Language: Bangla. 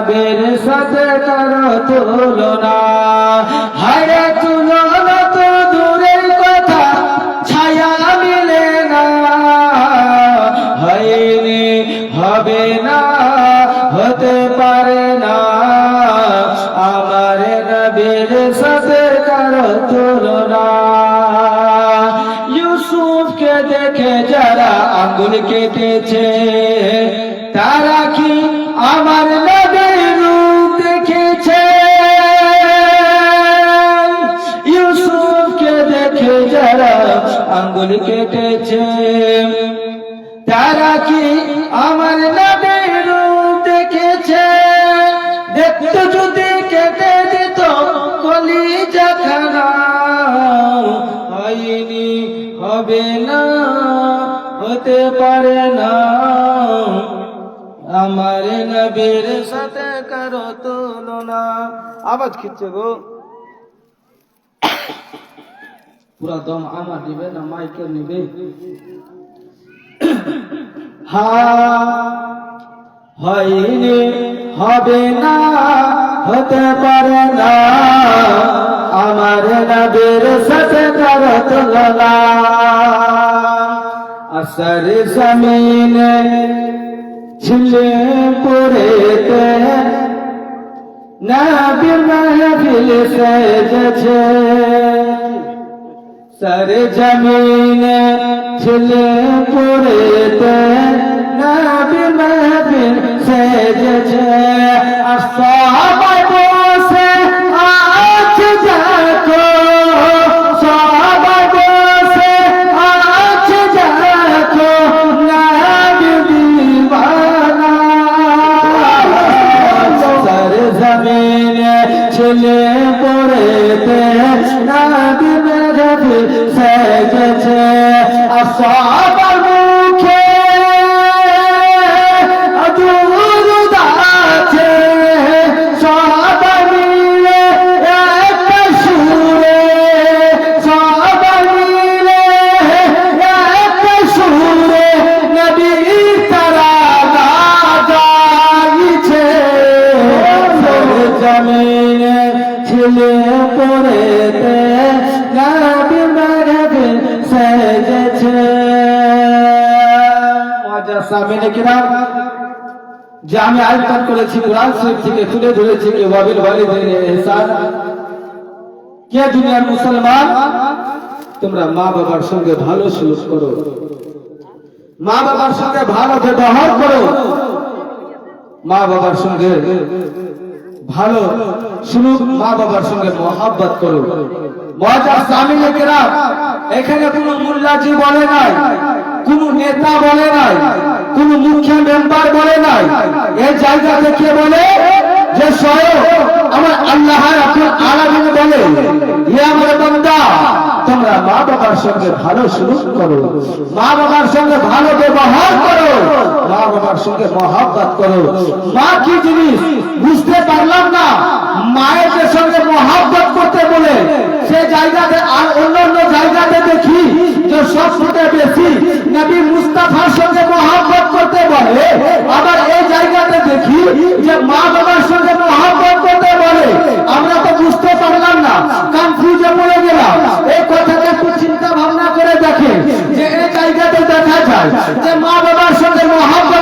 নবীর সাথে কারো তুলনা, হায় তুলনা তো দূরের কথা, ছায়া মিলে না, হয়নি হবে না, হতে পারে না, আমার নবীর সাথে কারো তুলনা। ইউসুফকে দেখে যারা আঙ্গুল কেটেছে, তারা কি আমার নবীর রূপ দেখেছে? ইউসুফকে দেখে যারা আঙ্গুল কেটেছে, তারা কি আমার নবীর রূপ দেখেছে? দেখতে যদি কেটে দিত কলিজা খানা, হয়নি হবে না, হতে পারে না, আমার নবীর সাথে কারো তুলনা। আওয়াজ খিচ্ছে গো, পুরা দম আমার দিবে না মাইকে নিবে? হয়নি হবে না, হতে পারে না, আমার নবীর সাথে কারো তুলনা। আসর জমিনে ছিলে পড়েতে, নবীর মাহফিল সেজেছে, সর জমিনে ছিলে পড়েতে, নবীর মাহফিল সেজেছে, আসহাবায়ে বসে আজ দেখো, সাহাবায়ে বসে আজ দেখো, নবী দিওয়ানা, সর জমিনে ছিলে পড়েতে, নবীর মাহফিল সেজেছে, আসহাবার মুখে দুরূদ আছে, সাহাবা মিলে এক সুরে, সাহাবা মিলে এক সুরে, নবীর তারানা গাইছে, সর জমিনে ছিলে পড়েতে, নবীর মাহফিল সেজেছে। সামিনে কিরাম, যে আমি আয়াত করেছি কুরআন শরীফ থেকে তুলে ধরেছি যে ওয়াবিল ওয়ালিদাইনি ইহসান। কে দুনিয়ার মুসলমান, তোমরা মা বাবার সঙ্গে ভালো সুলুক করো, মা বাবার সঙ্গে ভালো ব্যবহার করো, মা বাবার সঙ্গে ভালো সুলুক, মা বাবার সঙ্গে মহব্বত করো। মুআজ্জাজ সামিনে কিরাম, এখানে কোনো মুল্লাজি বলে নাই, কোন নেতা বলে নাই, কোন মুখ্য মেম্বার বলে নাই, এই জায়গা থেকে বলে যে স্বয়ং আমার আল্লাহ রাব্বুল আলামিন বলে, হে আমার বান্দা, তোমরা মা বাবার সঙ্গে ভালো সুলুক করো, মা বাবার সঙ্গে ভালো ব্যবহার করো, মা বাবার সঙ্গে মহব্বত করো। মা কি জিনিস বুঝতে পারলাম না, মায়ের সঙ্গে মহব্বত করতে বলে সে জায়গাতে আর অন্যান্য জায়গাতে দেখি যে সব থেকে বেশি নবী মুস্তাফার সঙ্গে মহব্বত করতে বলে, আবার এই জায়গাতে দেখি যে মা বাবার সঙ্গে মহব্বত করতে বলে। আমরা তো বুঝতে পারলাম না, কনফিউজে পড়ে গেলাম। এই কথাটা একটু চিন্তা ভাবনা করে দেখে যে এই জায়গাতে দেখা যায় যে মা বাবার সঙ্গে মহব্বত